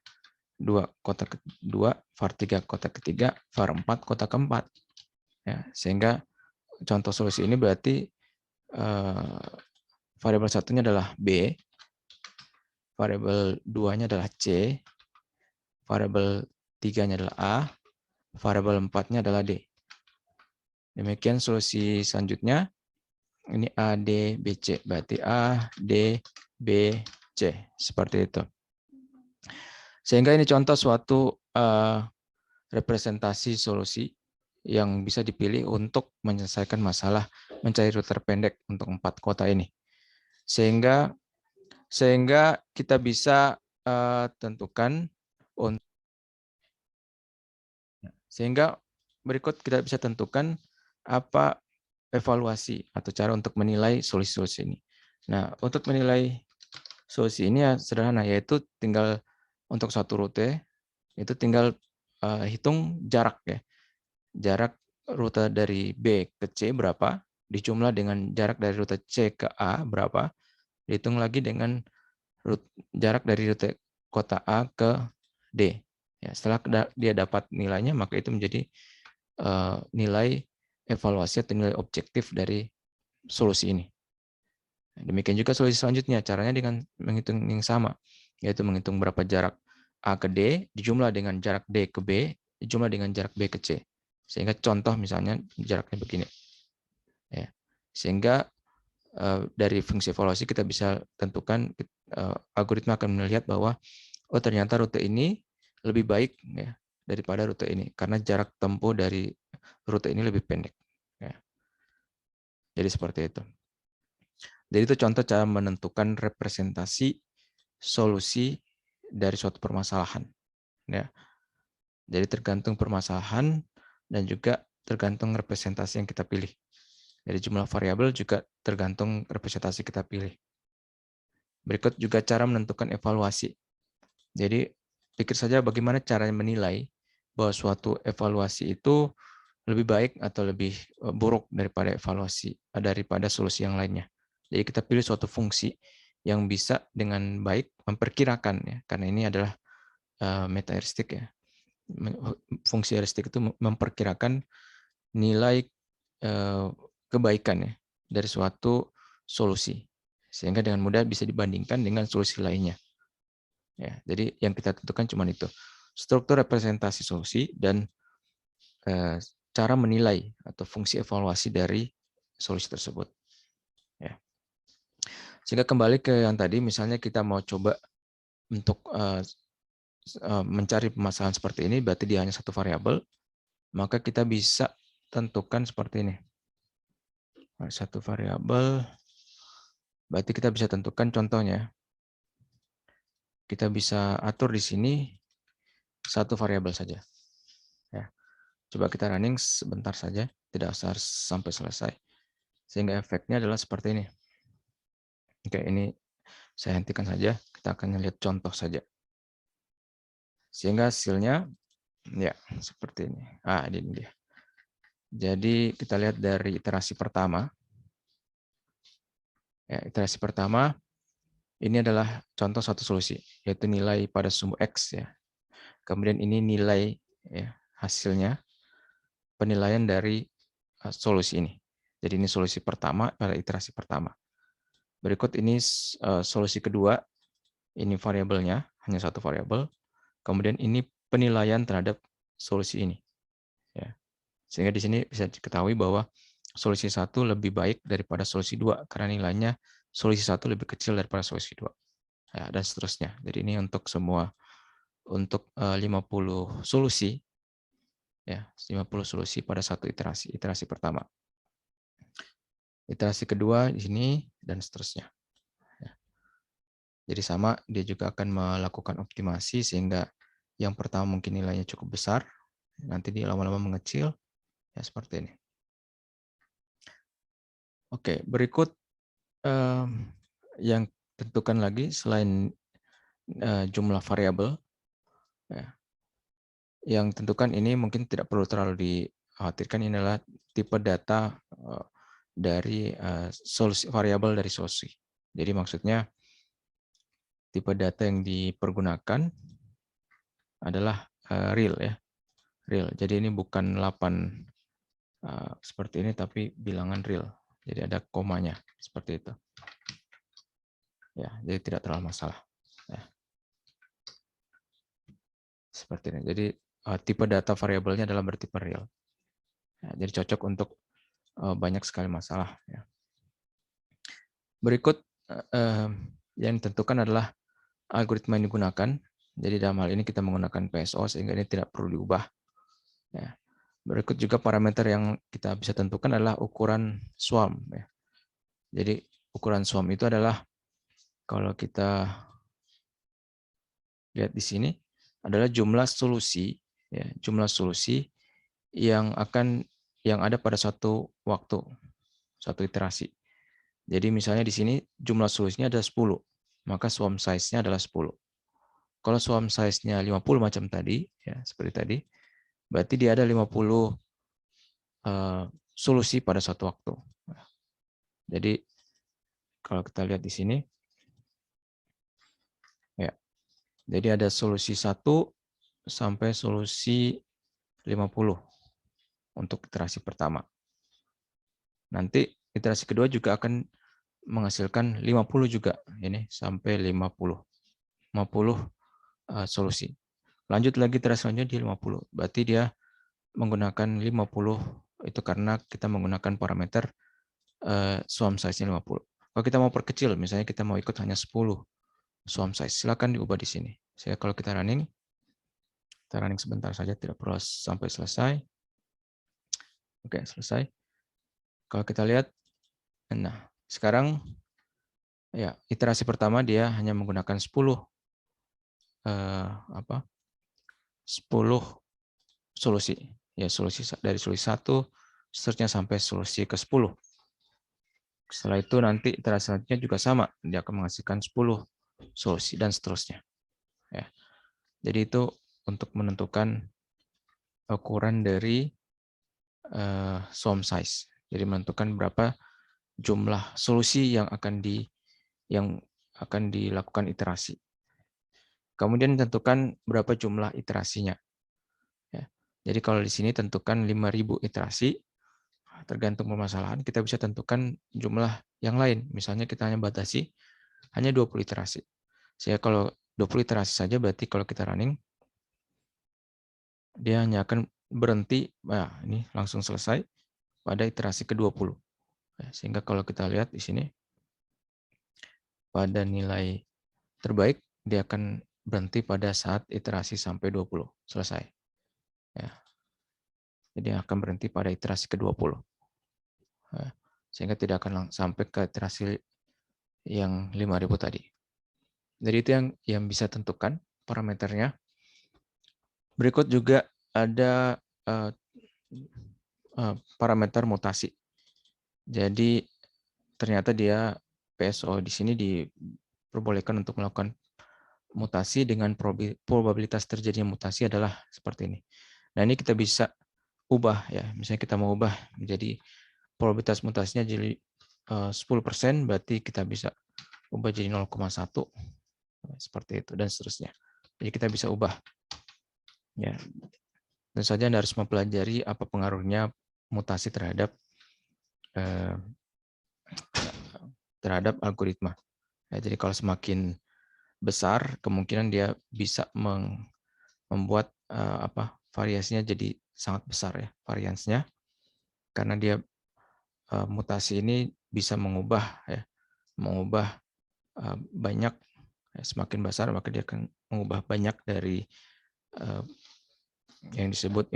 2 kota kedua, var 3 kota ketiga, var 4 kota keempat. Ya, sehingga contoh solusi ini berarti variabel satunya adalah B, variabel 2-nya adalah C, variabel 3-nya adalah A, variabel 4-nya adalah D. Demikian solusi selanjutnya. Ini A, D, B, C. Berarti A, D, B, C. Seperti itu. Sehingga ini contoh suatu representasi solusi yang bisa dipilih untuk menyelesaikan masalah mencari rute terpendek untuk 4 kota ini. Sehingga kita bisa tentukan sehingga berikut kita bisa tentukan apa evaluasi atau cara untuk menilai solusi-solusi ini. Nah, untuk menilai solusi ini ya sederhana, yaitu tinggal untuk satu rute itu tinggal hitung jarak, ya. Jarak rute dari B ke C berapa, dijumlah dengan jarak dari rute C ke A berapa, dihitung lagi dengan jarak dari rute kota A ke D. Ya, setelah dia dapat nilainya, maka itu menjadi nilai evaluasi atau nilai objektif dari solusi ini. Demikian juga solusi selanjutnya, caranya dengan menghitung yang sama, yaitu menghitung berapa jarak A ke D, dijumlah dengan jarak D ke B, dijumlah dengan jarak B ke C. Sehingga contoh misalnya jaraknya begini. Ya. Sehingga dari fungsi evaluasi kita bisa tentukan, algoritma akan melihat bahwa oh ternyata rute ini lebih baik ya daripada rute ini, karena jarak tempuh dari rute ini lebih pendek. Ya. Jadi seperti itu. Jadi itu contoh cara menentukan representasi solusi dari suatu permasalahan. Ya. Jadi tergantung permasalahan dan juga tergantung representasi yang kita pilih. Dari jumlah variabel juga tergantung representasi kita pilih. Berikut juga cara menentukan evaluasi. Jadi pikir saja bagaimana cara menilai bahwa suatu evaluasi itu lebih baik atau lebih buruk daripada daripada solusi yang lainnya. Jadi kita pilih suatu fungsi yang bisa dengan baik memperkirakan ya, karena ini adalah meta-heuristik ya. Fungsi heuristik itu memperkirakan nilai kebaikan ya dari suatu solusi, sehingga dengan mudah bisa dibandingkan dengan solusi lainnya. Ya, jadi yang kita tentukan cuma itu, struktur representasi solusi dan cara menilai atau fungsi evaluasi dari solusi tersebut. Ya. Sehingga kembali ke yang tadi, misalnya kita mau coba untuk mencari permasalahan seperti ini, berarti dia hanya satu variabel, maka kita bisa tentukan seperti ini. Satu variabel, berarti kita bisa tentukan contohnya. Kita bisa atur di sini satu variabel saja. Ya. Coba kita running sebentar saja, tidak usah sampai selesai. Sehingga efeknya adalah seperti ini. Oke, ini saya hentikan saja, kita akan lihat contoh saja. Sehingga hasilnya ya seperti ini. Ini dia. Jadi kita lihat dari iterasi pertama. Ya, iterasi pertama ini adalah contoh satu solusi, yaitu nilai pada sumbu X ya. Kemudian ini nilai ya, hasilnya penilaian dari solusi ini. Jadi ini solusi pertama pada iterasi pertama. Berikut ini solusi kedua, ini variabelnya, hanya satu variabel. Kemudian ini penilaian terhadap solusi ini. Ya. Sehingga di sini bisa diketahui bahwa solusi 1 lebih baik daripada solusi 2, karena nilainya solusi 1 lebih kecil daripada solusi 2. Ya, dan seterusnya. Jadi ini untuk semua, untuk 50 solusi, ya 50 solusi pada satu iterasi pertama. Iterasi kedua di sini, dan seterusnya. Jadi sama, dia juga akan melakukan optimasi sehingga yang pertama mungkin nilainya cukup besar, nanti dia lama-lama mengecil, ya seperti ini. Oke, berikut yang tentukan lagi selain jumlah variabel, ya, yang tentukan ini mungkin tidak perlu terlalu dikhawatirkan, ini adalah tipe data dari solusi variabel dari solusi. Jadi maksudnya tipe data yang dipergunakan adalah real ya, real. Jadi ini bukan 8 seperti ini, tapi bilangan real. Jadi ada komanya seperti itu. Ya, jadi tidak terlalu masalah. Ya. Seperti ini. Jadi tipe data variabelnya adalah bertipe real. Ya, jadi cocok untuk banyak sekali masalah. Ya. Berikut yang ditentukan adalah algoritma yang digunakan. Jadi dalam hal ini kita menggunakan PSO sehingga ini tidak perlu diubah. Ya. Berikut juga parameter yang kita bisa tentukan adalah ukuran swarm. Ya. Jadi ukuran swarm itu adalah, kalau kita lihat di sini, adalah jumlah solusi, ya, jumlah solusi yang ada pada satu waktu, satu iterasi. Jadi misalnya di sini jumlah solusinya ada 10, maka swarm size-nya adalah 10. Kalau swarm size-nya 50 macam tadi, ya seperti tadi, berarti dia ada 50 solusi pada satu waktu. Jadi kalau kita lihat di sini, Jadi ada solusi 1 sampai solusi 50 untuk iterasi pertama. Nanti iterasi kedua juga akan menghasilkan 50 juga, ini sampai 50 solusi. Lanjut lagi iterasi selanjutnya di 50. Berarti dia menggunakan 50 itu karena kita menggunakan parameter swarm size-nya 50. Kalau kita mau perkecil, misalnya kita mau ikut hanya 10 swarm size, silakan diubah di sini. Kalau kita running sebentar saja, tidak perlu sampai selesai. Oke, selesai. Kalau kita lihat, nah sekarang ya iterasi pertama dia hanya menggunakan 10 solusi. Ya, solusi dari solusi 1 seterusnya sampai solusi ke-10. Setelah itu nanti iterasi selanjutnya juga sama, dia akan menghasilkan 10 solusi dan seterusnya. Ya. Jadi itu untuk menentukan ukuran dari swarm size. Jadi menentukan berapa jumlah solusi yang akan dilakukan iterasi. Kemudian tentukan berapa jumlah iterasinya. Ya. Jadi kalau di sini tentukan 5.000 iterasi, tergantung permasalahan kita bisa tentukan jumlah yang lain. Misalnya kita hanya batasi hanya 20 iterasi. Saya kalau 20 iterasi saja berarti kalau kita running dia hanya akan berhenti, nah ini langsung selesai pada iterasi ke-20. Sehingga kalau kita lihat di sini pada nilai terbaik dia akan berhenti pada saat iterasi sampai 20 selesai. Ya. Jadi akan berhenti pada iterasi ke-20. Sehingga tidak akan sampai ke iterasi yang 5.000 tadi. Jadi itu yang bisa tentukan parameternya. Berikut juga ada parameter mutasi. Jadi ternyata dia PSO di sini diperbolehkan untuk melakukan mutasi dengan probabilitas terjadinya mutasi adalah seperti ini. Nah, ini kita bisa ubah ya. Misalnya kita mau ubah menjadi probabilitas mutasinya jadi 10%, berarti kita bisa ubah jadi 0,1 seperti itu dan seterusnya. Jadi kita bisa ubah. Ya. Tentu saja Anda harus mempelajari apa pengaruhnya mutasi terhadap algoritma. Ya, jadi kalau semakin besar, kemungkinan dia bisa membuat variasinya jadi sangat besar ya variansnya, karena dia mutasi ini bisa mengubah banyak. Semakin besar maka dia akan mengubah banyak dari yang disebut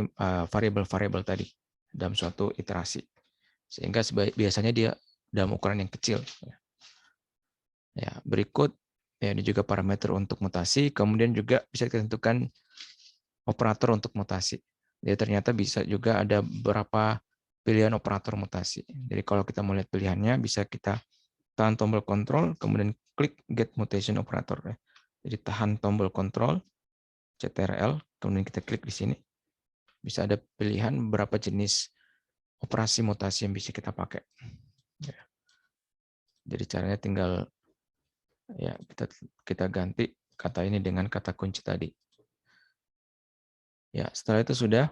variabel-variabel tadi dalam suatu iterasi, sehingga biasanya dia dalam ukuran yang kecil. Ya, berikut ya, ini juga parameter untuk mutasi. Kemudian juga bisa kita tentukan operator untuk mutasi. Jadi ternyata bisa juga ada beberapa pilihan operator mutasi. Jadi kalau kita mau lihat pilihannya, bisa kita tahan tombol kontrol, kemudian klik Get Mutation Operator. Jadi tahan tombol kontrol, CTRL, kemudian kita klik di sini. Bisa ada pilihan berapa jenis operasi mutasi yang bisa kita pakai. Jadi caranya tinggal ya kita ganti kata ini dengan kata kunci tadi. Ya, setelah itu sudah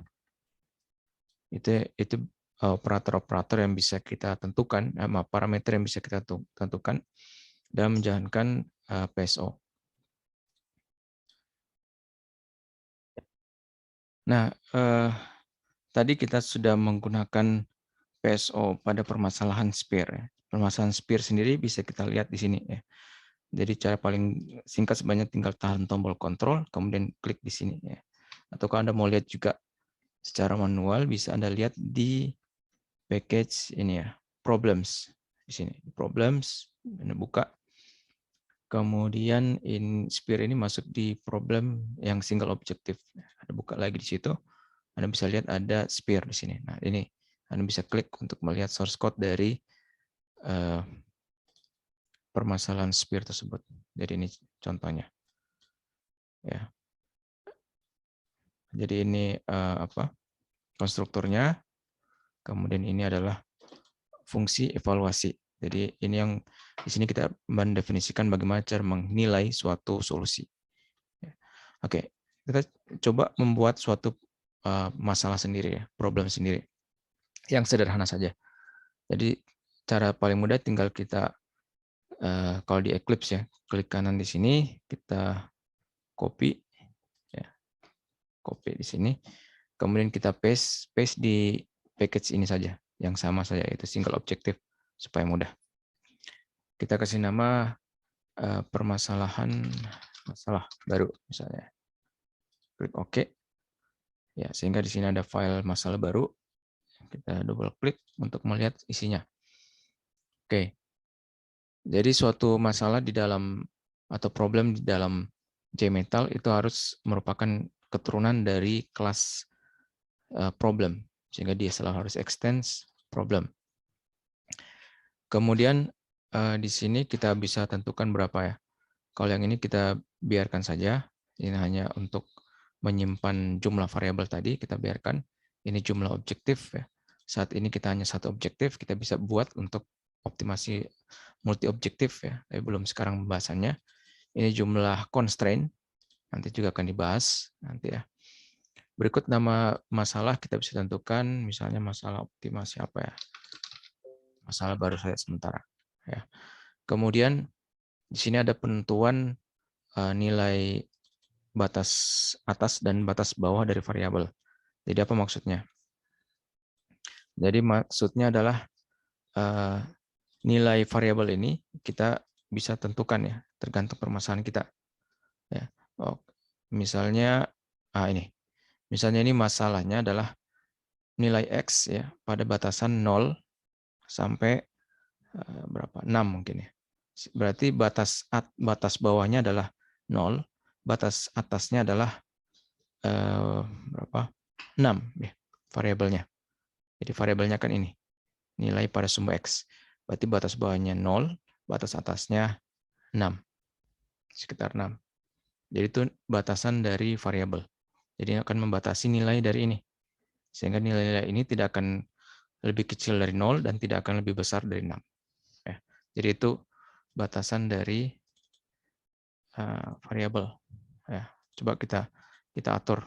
itu operator-operator yang bisa kita tentukan, parameter yang bisa kita tentukan dalam menjalankan PSO. Nah, tadi kita sudah menggunakan PSO pada permasalahan SPIR. Permasalahan SPIR sendiri bisa kita lihat di sini ya. Jadi cara paling singkat sebenarnya tinggal tahan tombol kontrol, kemudian klik di sini ya. Atau kalau Anda mau lihat juga secara manual, bisa Anda lihat di package ini ya, problems di sini. Problems, Anda buka. Kemudian SPIR ini masuk di problem yang single objective. Anda buka lagi di situ. Anda bisa lihat ada SPIR di sini. Nah, ini Anda bisa klik untuk melihat source code dari permasalahan SPIR tersebut. Jadi ini contohnya. Ya. Jadi ini konstruktornya. Kemudian ini adalah fungsi evaluasi. Jadi ini yang di sini kita mendefinisikan bagaimana cara menilai suatu solusi. Oke, kita coba membuat suatu masalah sendiri ya, problem sendiri yang sederhana saja. Jadi cara paling mudah tinggal kita kalau di Eclipse ya, klik kanan di sini, kita copy ya, copy di sini. Kemudian kita paste di package ini saja, yang sama saja, itu single objective supaya mudah. Kita kasih nama permasalahan masalah baru misalnya. Klik OK. Ya, sehingga di sini ada file masalah baru. Kita double klik untuk melihat isinya. Oke. Jadi suatu masalah di dalam atau problem di dalam JMetal itu harus merupakan keturunan dari kelas problem, sehingga dia selalu harus extends problem. Kemudian di sini kita bisa tentukan berapa ya. Kalau yang ini kita biarkan saja. Ini hanya untuk menyimpan jumlah variabel tadi, kita biarkan. Ini jumlah objektif ya. Saat ini kita hanya satu objektif, kita bisa buat untuk optimasi multi objektif ya. Tapi belum sekarang pembahasannya. Ini jumlah constraint, nanti juga akan dibahas nanti ya. Berikut nama masalah kita bisa tentukan, misalnya masalah optimasi apa ya. Masalah baru saya sementara ya. Kemudian di sini ada penentuan nilai batas atas dan batas bawah dari variabel. Jadi apa maksudnya? Jadi maksudnya adalah nilai variabel ini kita bisa tentukan ya, tergantung permasalahan kita. Ya. Oh, misalnya ini. Misalnya ini masalahnya adalah nilai X ya pada batasan 0 sampai berapa? 6 mungkin ya. Berarti batas bawahnya adalah 0, batas atasnya adalah berapa? 6 ya variabelnya. Jadi variabelnya kan ini, nilai pada sumbu X. Berarti batas bawahnya 0, batas atasnya 6. Sekitar 6. Jadi itu batasan dari variabel. Jadi akan membatasi nilai dari ini. Sehingga nilai-nilai ini tidak akan lebih kecil dari 0 dan tidak akan lebih besar dari 6. Ya. Jadi itu batasan dari variabel. Ya. Coba kita atur.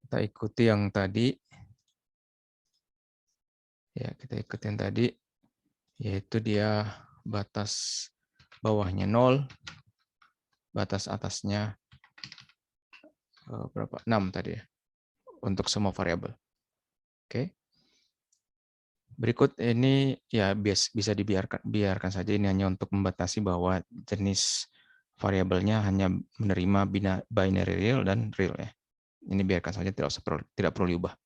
Kita ikuti yang tadi. Ya, kita ikutin tadi, yaitu dia batas bawahnya 0, batas atasnya berapa? 6 tadi ya, untuk semua variabel. Oke. Berikut ini ya bisa biarkan saja, ini hanya untuk membatasi bahwa jenis variabelnya hanya menerima binary real dan real ya. Ini biarkan saja, tidak perlu diubah.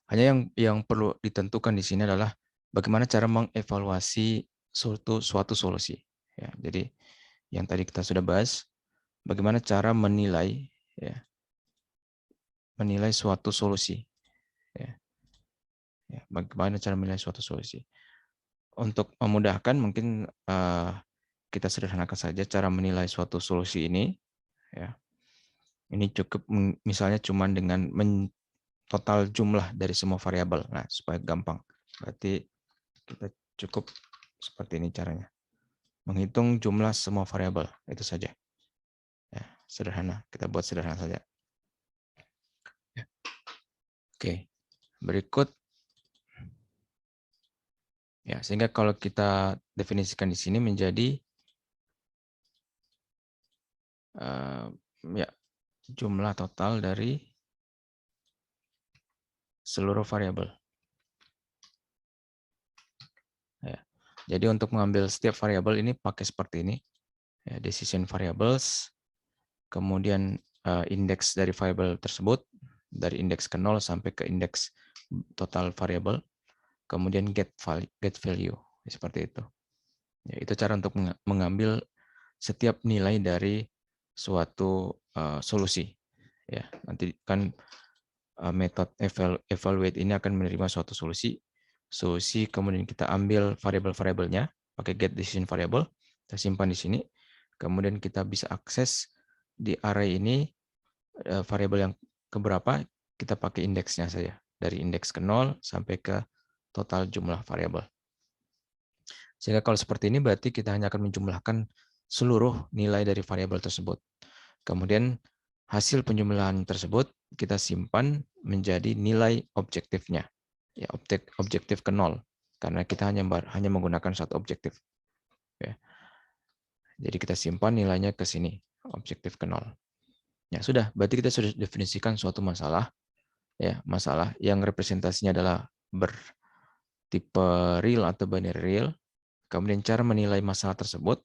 Hanya yang perlu ditentukan di sini adalah bagaimana cara mengevaluasi suatu solusi. Ya, jadi yang tadi kita sudah bahas, bagaimana cara menilai suatu solusi. Ya. Ya, bagaimana cara menilai suatu solusi. Untuk memudahkan mungkin kita sederhanakan saja cara menilai suatu solusi ini. Ya. Ini cukup misalnya cuma dengan total jumlah dari semua variabel. Nah, supaya gampang. Berarti kita cukup seperti ini caranya. Menghitung jumlah semua variabel, itu saja. Ya, sederhana, kita buat sederhana saja. Ya. Oke, berikut. Ya, sehingga kalau kita definisikan di sini menjadi ya, jumlah total dari seluruh variabel. Ya. Jadi untuk mengambil setiap variabel ini pakai seperti ini. Ya, decision variables, kemudian indeks dari variabel tersebut, dari indeks ke 0 sampai ke indeks total variabel, kemudian get value, seperti itu. Ya, itu cara untuk mengambil setiap nilai dari suatu solusi. Ya, nanti kan metode evaluate ini akan menerima suatu solusi, kemudian kita ambil variabel-variabelnya pakai get decision variable, kita simpan di sini, kemudian kita bisa akses di array ini variabel yang keberapa, kita pakai indeksnya saja, dari indeks ke 0 sampai ke total jumlah variabel. Sehingga kalau seperti ini berarti kita hanya akan menjumlahkan seluruh nilai dari variabel tersebut. Kemudian hasil penjumlahan tersebut kita simpan menjadi nilai objektifnya. Ya, objektif ke 0 karena kita hanya menggunakan satu objektif. Ya. Jadi kita simpan nilainya ke sini, objektif ke 0. Ya sudah, berarti kita sudah definisikan suatu masalah, ya masalah yang representasinya adalah bertipe real atau binary real. Kemudian cara menilai masalah tersebut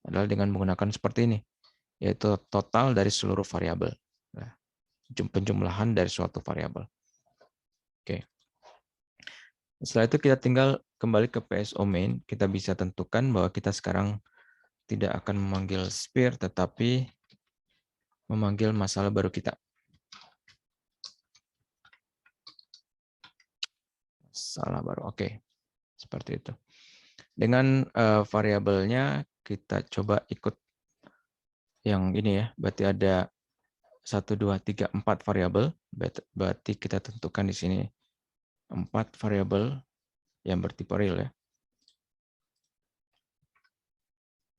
adalah dengan menggunakan seperti ini, yaitu total dari seluruh variabel. Nah, penjumlahan dari suatu variabel. Oke. Setelah itu kita tinggal kembali ke PSO main. Kita bisa tentukan bahwa kita sekarang tidak akan memanggil sphere, tetapi memanggil masalah baru kita. Salah baru, oke. Seperti itu. Dengan variabelnya kita coba ikut yang ini ya. Berarti ada 1, 2, 3, 4 variabel. Berarti kita tentukan di sini 4 variabel yang bertipe real ya.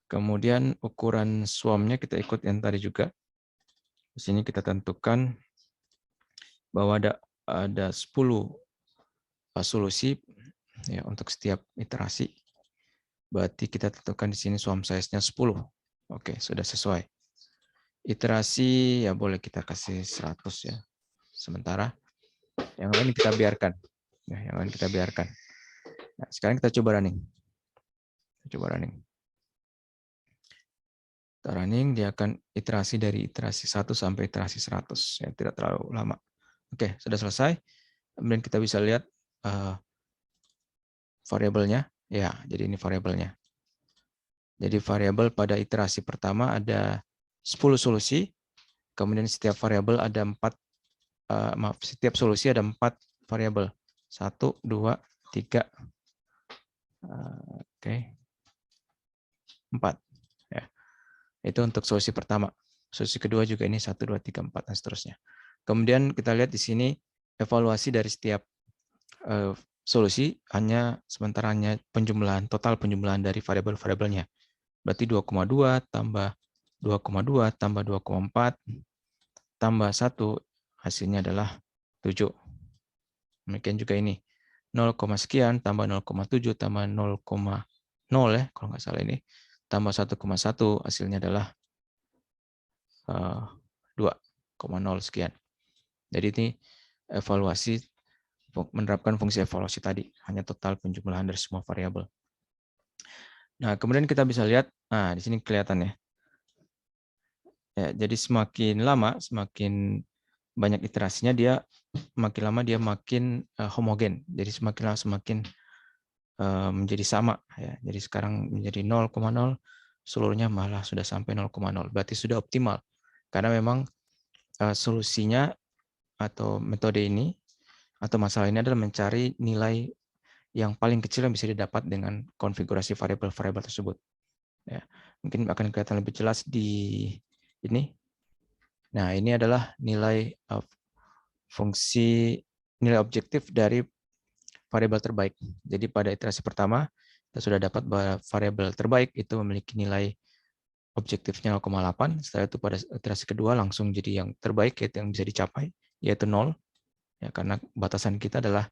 Kemudian ukuran swarm-nya kita ikut yang tadi juga. Di sini kita tentukan bahwa ada 10 solusi ya untuk setiap iterasi. Berarti kita tentukan di sini swarm size-nya 10. Oke, sudah sesuai. Iterasi ya boleh kita kasih 100 ya. Sementara yang lain kita biarkan. Ya, yang lain kita biarkan. Nah, sekarang kita coba running. Kita running, dia akan iterasi dari iterasi 1 sampai iterasi 100. Ya, tidak terlalu lama. Oke, sudah selesai. Kemudian kita bisa lihat variabelnya. Ya, jadi ini variabelnya. Jadi variabel pada iterasi pertama ada 10 solusi. Kemudian setiap variabel ada 4, setiap solusi ada 4 variabel. 1, 2, 3. Oke. 4. Ya. Itu untuk solusi pertama. Solusi kedua juga ini 1, 2, 3, 4, dan seterusnya. Kemudian kita lihat di sini evaluasi dari setiap solusi sementara hanya total penjumlahan dari variabel-variabelnya. Berarti 2,2 tambah 2,2 tambah 2,4 tambah 1 hasilnya adalah 7. Demikian juga ini 0, sekian tambah 0,7 tambah 0,0 ya kalau nggak salah ini tambah 1,1 hasilnya adalah 2,0 sekian. Jadi ini evaluasi menerapkan fungsi evaluasi tadi, hanya total penjumlahan dari semua variabel. Nah, kemudian kita bisa lihat, nah di sini kelihatan ya. Ya, jadi semakin lama, semakin banyak iterasinya makin lama dia makin homogen. Jadi semakin lama semakin menjadi sama ya. Jadi sekarang menjadi 0,0, seluruhnya malah sudah sampai 0,0. Berarti sudah optimal. Karena memang solusinya atau metode ini atau masalah ini adalah mencari nilai yang paling kecil yang bisa didapat dengan konfigurasi variabel-variabel tersebut. Ya, mungkin akan kelihatan lebih jelas di ini. Nah, ini adalah nilai nilai objektif dari variabel terbaik. Jadi pada iterasi pertama kita sudah dapat bahwa variabel terbaik itu memiliki nilai objektifnya 0,8. Setelah itu pada iterasi kedua langsung jadi yang terbaik yaitu yang bisa dicapai yaitu 0. Ya, karena batasan kita adalah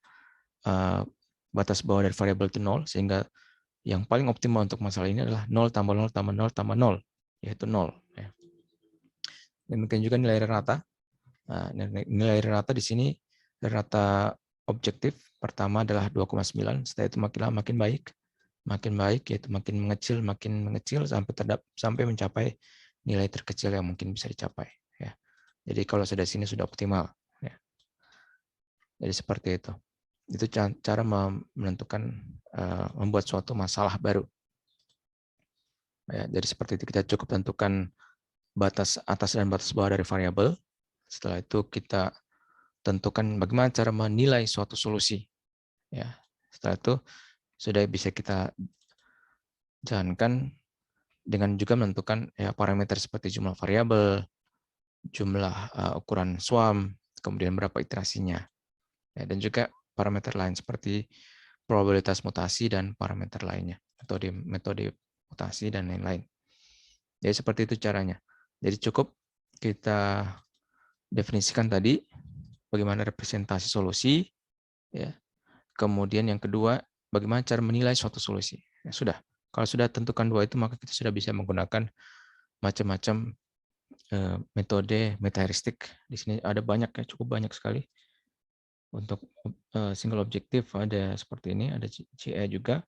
batas bawah dari variabel itu 0, sehingga yang paling optimal untuk masalah ini adalah 0 tambah 0 tambah 0 tambah 0, yaitu 0. Ya. Demikian juga nilai rata. Nah, nilai rata di sini, rata objektif pertama adalah 2,9, setelah itu makin lama makin baik, yaitu makin mengecil sampai mencapai nilai terkecil yang mungkin bisa dicapai. Ya. Jadi kalau sudah sini sudah optimal. Ya. Jadi seperti itu. Itu cara menentukan, membuat suatu masalah baru. Ya, jadi seperti itu, kita cukup tentukan batas atas dan batas bawah dari variabel. Setelah itu kita tentukan bagaimana cara menilai suatu solusi. Ya, setelah itu sudah bisa kita jalankan dengan juga menentukan ya, parameter seperti jumlah variabel, jumlah ukuran swarm, kemudian berapa iterasinya. Ya, dan juga parameter lain seperti probabilitas mutasi dan parameter lainnya, metode mutasi dan lain-lain. Jadi seperti itu caranya. Jadi cukup kita definisikan tadi bagaimana representasi solusi, ya. Kemudian yang kedua, bagaimana cara menilai suatu solusi. Ya, sudah. Kalau sudah tentukan dua itu, maka kita sudah bisa menggunakan macam-macam metode metaheuristik. Di sini ada banyak ya, cukup banyak sekali. Untuk single objektif ada seperti ini, ada GE juga,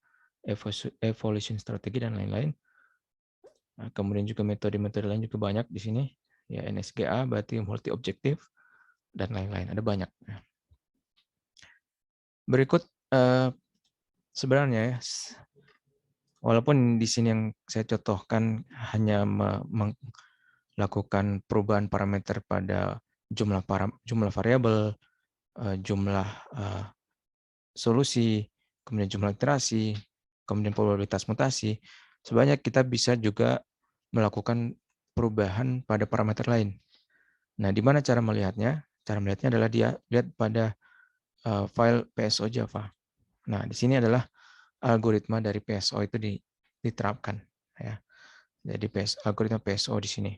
evolution strategi dan lain-lain. Nah, kemudian juga metode-metode lain juga banyak di sini. Ya, NSGA berarti multi objektif dan lain-lain. Ada banyak. Berikut sebenarnya ya, walaupun di sini yang saya contohkan hanya melakukan perubahan parameter pada jumlah variabel, jumlah solusi, kemudian jumlah iterasi, kemudian probabilitas mutasi, sebenarnya kita bisa juga melakukan perubahan pada parameter lain. Nah, di mana cara melihatnya? Cara melihatnya adalah dia lihat pada file PSO Java. Nah, di sini adalah algoritma dari PSO itu diterapkan. Ya. Jadi algoritma PSO di sini.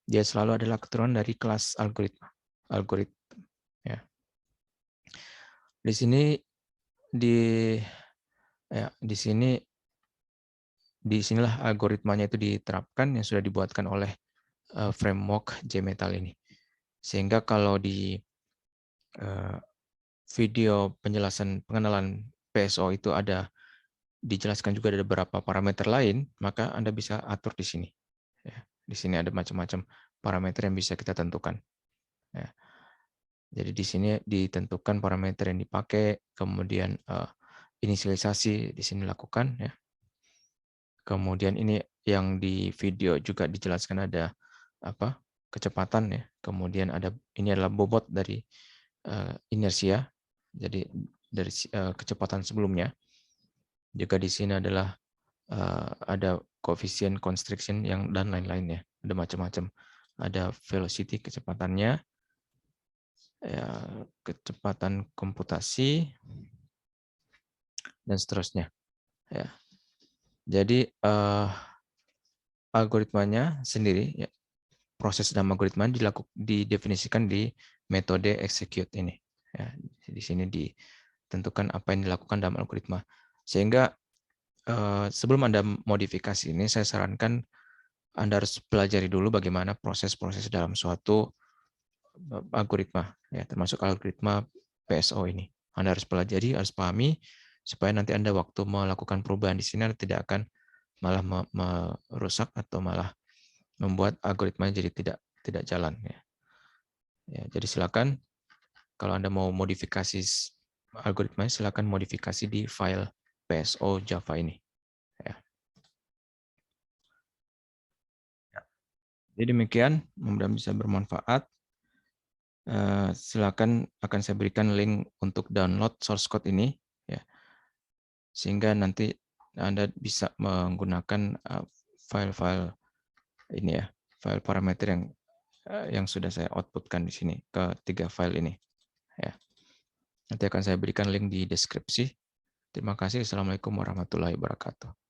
Dia selalu adalah keturunan dari kelas algoritma. Ya. Di sini di sini disinilah algoritmanya itu diterapkan yang sudah dibuatkan oleh framework JMetal ini. Sehingga kalau di video penjelasan pengenalan PSO itu ada dijelaskan juga ada beberapa parameter lain, maka Anda bisa atur di sini. Ya, di sini ada macam-macam parameter yang bisa kita tentukan. Ya. Jadi di sini ditentukan parameter yang dipakai, kemudian inisialisasi di sini lakukan. Ya. Kemudian ini yang di video juga dijelaskan ada kecepatan ya. Kemudian ini adalah bobot dari inersia. Jadi dari kecepatan sebelumnya. Juga di sini adalah ada koefisien constriction dan lain-lainnya. Ada macam-macam. Ada velocity kecepatannya, ya, kecepatan komputasi, dan seterusnya. Ya. Jadi algoritmanya sendiri, ya, proses dalam algoritma didefinisikan di metode execute ini. Ya, di sini ditentukan apa yang dilakukan dalam algoritma. Sehingga sebelum Anda modifikasi ini, saya sarankan Anda harus pelajari dulu bagaimana proses-proses dalam suatu algoritma, ya, termasuk algoritma PSO ini. Anda harus pelajari, harus pahami, supaya nanti Anda waktu melakukan perubahan di sini Anda tidak akan malah merusak atau malah membuat algoritmanya jadi tidak jalan. Ya. Ya, jadi silakan kalau Anda mau modifikasi algoritmanya, silakan modifikasi di file PSO Java ini. Ya. Jadi demikian, mudah-mudahan bisa bermanfaat. Silakan akan saya berikan link untuk download source code ini, ya, sehingga nanti Anda bisa menggunakan file-file ini ya, file parameter yang sudah saya outputkan di sini ke 3 file ini. Ya. Nanti akan saya berikan link di deskripsi. Terima kasih. Assalamualaikum warahmatullahi wabarakatuh.